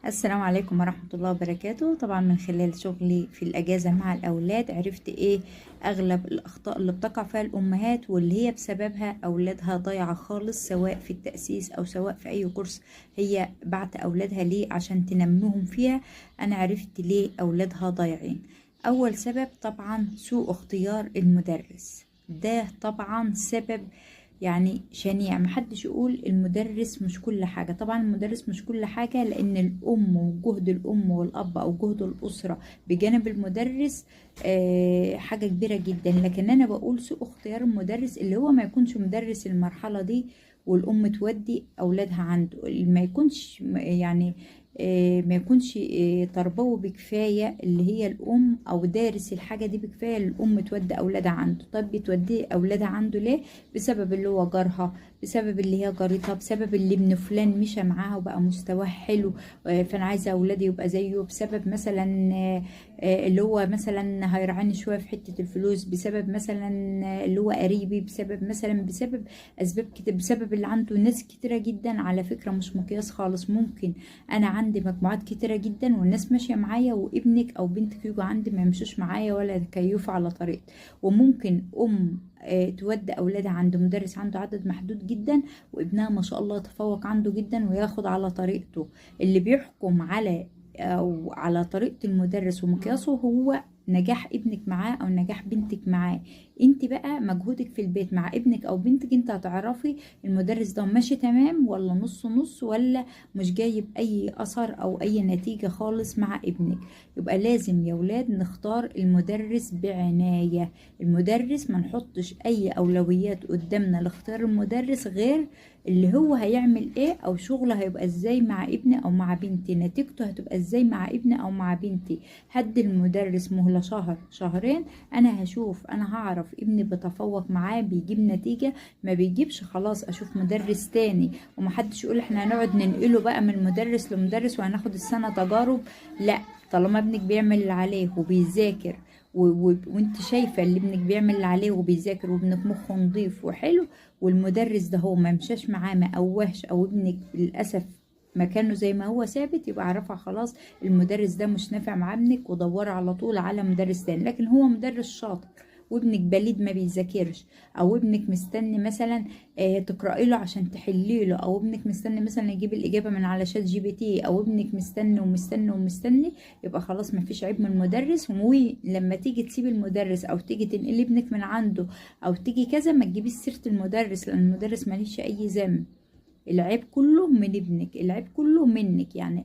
السلام عليكم ورحمة الله وبركاته. طبعا من خلال شغلي في الأجازة مع الأولاد عرفت إيه أغلب الأخطاء اللي بتقع فيها الأمهات، واللي هي بسببها أولادها ضايعة خالص، سواء في التأسيس أو سواء في أي كورس هي بعت أولادها ليه عشان تنميهم فيها. أنا عرفت ليه أولادها ضايعين. أول سبب طبعا سوء اختيار المدرس، ده طبعا سبب يعني شنيع. محدش يقول المدرس مش كل حاجة، طبعا المدرس مش كل حاجة، لأن الأم وجهد الأم والأب أو جهد الأسرة بجانب المدرس حاجة كبيرة جدا. لكن أنا بقول سوء اختيار المدرس اللي هو ما يكونش مدرس المرحلة دي والأم تودي أولادها عنده، ما يكونش يعني ما يكونش تربوي بكفاية اللي هي الأم، أو دارس الحاجة دي بكفاية الأم تودي أولادها عنده. طب بتودي أولادها عنده ليه؟ بسبب اللي هو جارها، بسبب اللي هي جارتها، بسبب اللي ابن فلان مشى معاها وبقى مستواه حلو فأنا عايزة أولادي يبقى زيه، بسبب مثلا اللي هو مثلا هيرعاني شوية في حتة الفلوس، بسبب مثلا اللي هو قريبي، بسبب مثلا بسبب أسباب كتير، بسبب اللي عنده ناس كتيرة جدا. على فكرة مش مقياس خالص، ممكن أنا عندي مجموعات كتيرة جدا والناس ماشية معايا، وابنك أو بنتك يجوا عندي ما يمشوش معايا ولا يكيفوا على طريقتي. وممكن تودي أولادها عند مدرس عنده عدد محدود جدا، وابنها ما شاء الله تفوق عنده جدا وياخد على طريقته. اللي بيحكم على أو على طريقة المدرس ومقياسه هو نجاح ابنك معاه أو نجاح بنتك معاه. انت بقى مجهودك في البيت مع ابنك أو بنتك، انت هتعرفي المدرس ده ماشي تمام ولا نص نص، ولا مش جايب أي أثر أو أي نتيجة خالص مع ابنك. يبقى لازم يا ولاد نختار المدرس بعناية. المدرس ما نحطش أي أولويات قدامنا لاختيار المدرس غير اللي هو هيعمل ايه او شغله هيبقى ازاي مع ابني او مع بنتي، نتيجته هتبقى ازاي مع ابني او مع بنتي. هدي المدرس مهلة شهر شهرين، انا هشوف، انا هعرف ابني بتفوق معاه بيجيب نتيجة ما بيجيبش، خلاص اشوف مدرس تاني. ومحدش يقول احنا هنقعد ننقله بقى من مدرس لمدرس وهناخد السنة تجارب. لا، طالما ابنك بيعمل اللي عليه وبيذاكر وانت شايفه اللي ابنك بيعمل اللي عليه وبيذاكر وابنك مخه نظيف وحلو، والمدرس ده هو ما مشاش معاه ما قواش، او ابنك للاسف مكانه زي ما هو ثابت، يبقى عرفها خلاص المدرس ده مش نافع مع ابنك، ودوري على طول على مدرس تاني. لكن هو مدرس شاطر وابنك بليد ما بيذاكرش، او ابنك مستني مثلا تقرأي له عشان تحلي له، او ابنك مستني مثلا يجيب الإجابة من على شات جي بي تي، او ابنك مستني ومستني ومستني، يبقى خلاص ما فيش عيب من المدرس. ولما تيجي تسيب المدرس او تيجي تنقلي ابنك من عنده او تيجي كذا، ما تجيبيش سيرة المدرس، لان المدرس ماليش اي ذنب. العيب كله من ابنك، العيب كله منك يعني.